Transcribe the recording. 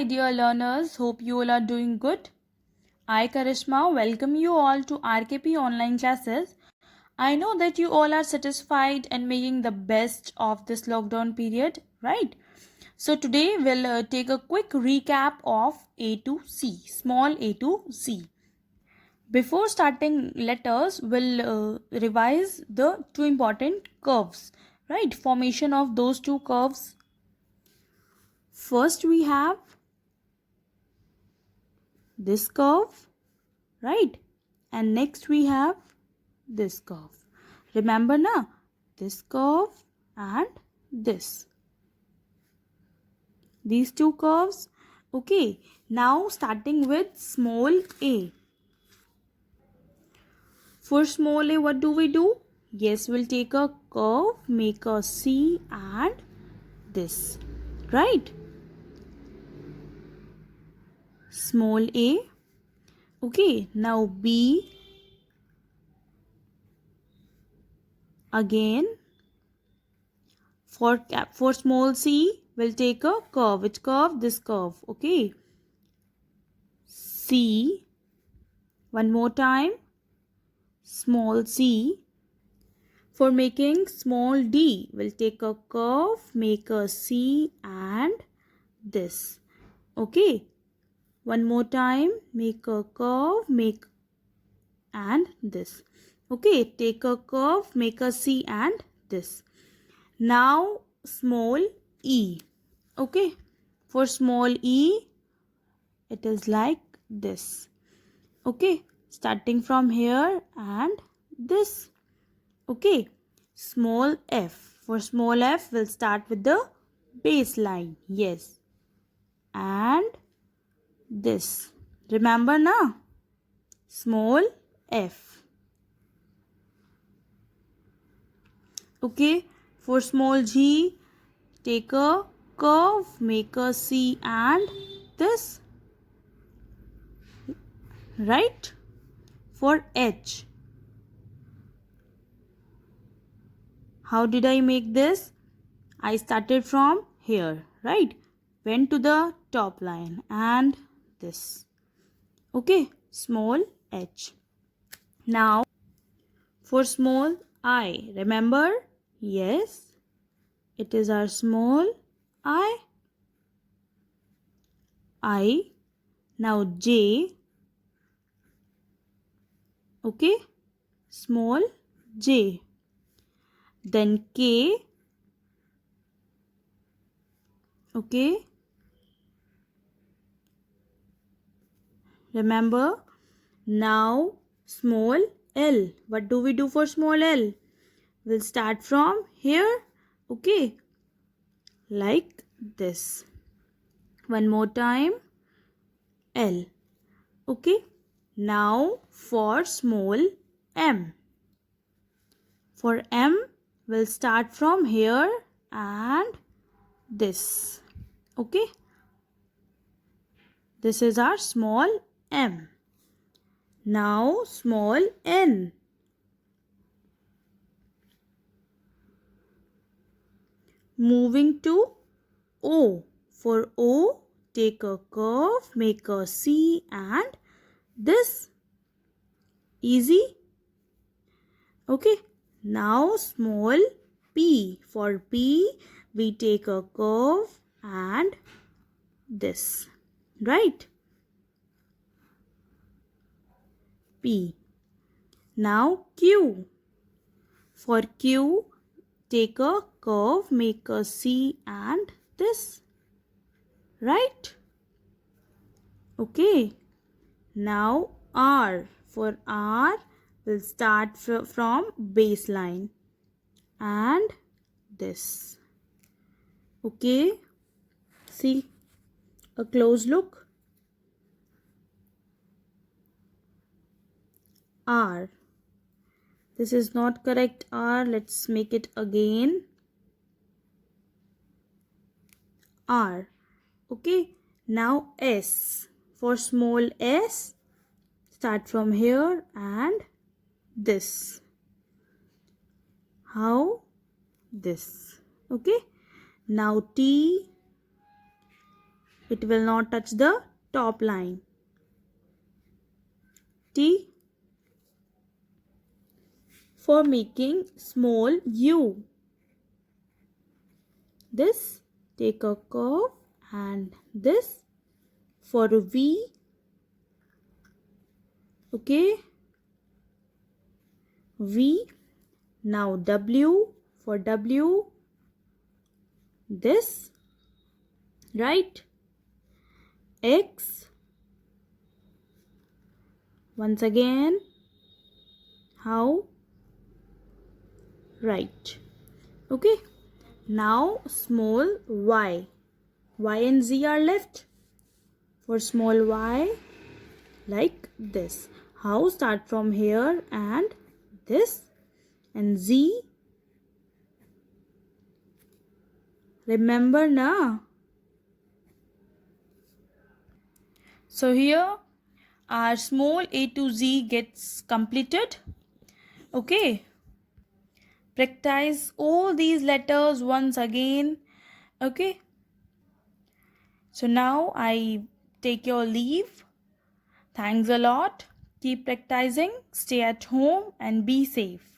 Hi, dear learners. Hope you all are doing good. I, Karishma, welcome you all to RKP online classes. I know that you all are satisfied and making the best of this lockdown period, right? So today we'll take a quick recap of A to C, small A to C. Before starting letters, we'll revise the two important curves, right? Formation of those two curves. First we have this curve, right? And next we have this curve. Remember na, this curve and this. These two curves. Okay, now starting with small a. For small a, what do we do? Yes, we'll take a curve, make a C and this, right? Small a. Okay, now B. Again, for small c, we'll take a curve. Which curve? This curve. Okay. C. One more time. Small c. For making small d, we'll take a curve, make a C and this. Okay. One more time. Make a curve, make and this. Okay. Take a curve, make a C and this. Now small e. Okay. For small e, it is like this. Okay. Starting from here and this. Okay. Small f. For small f, we'll start with the baseline. Yes. And this. Remember na? Small f. Okay. For small g, take a curve, make a C and this. Right? For h, how did I make this? I started from here, right? Went to the top line and this. Okay, small h. Now, for small I, remember? Yes, it is our small I. I. Now j. Okay, small j. Then k. Okay. Remember? Now small l. What do we do for small l? We'll start from here. Okay. Like this. One more time. L. Okay. Now for small m. For m, we'll start from here and this. Okay. This is our small m. Now small n. Moving to O. For O, take a curve, make a C and this. Easy. Okay. Now small p. For P, we take a curve and this. Right? P. Now Q. For Q, take a curve, make a C and this. Right? Okay. Now R. For R, we'll start from baseline and this. Okay. See, a close look. R. This is not correct R. Let's make it again. R. Okay. Now S. For small s, start from here and this. How? This. Okay. Now T. It will not touch the top line. T for making small u. This, take a curve, and this for a V. Okay, V. Now W for W. This, right? X. Once again, how? Right. Okay. Now small y. Y and Z are left. For small y, like this. How? Start from here and this, and Z. Remember na? So here our small a to z gets completed. Okay. Practice all these letters once again. Okay. So now I take your leave. Thanks a lot. Keep practicing. Stay at home and be safe.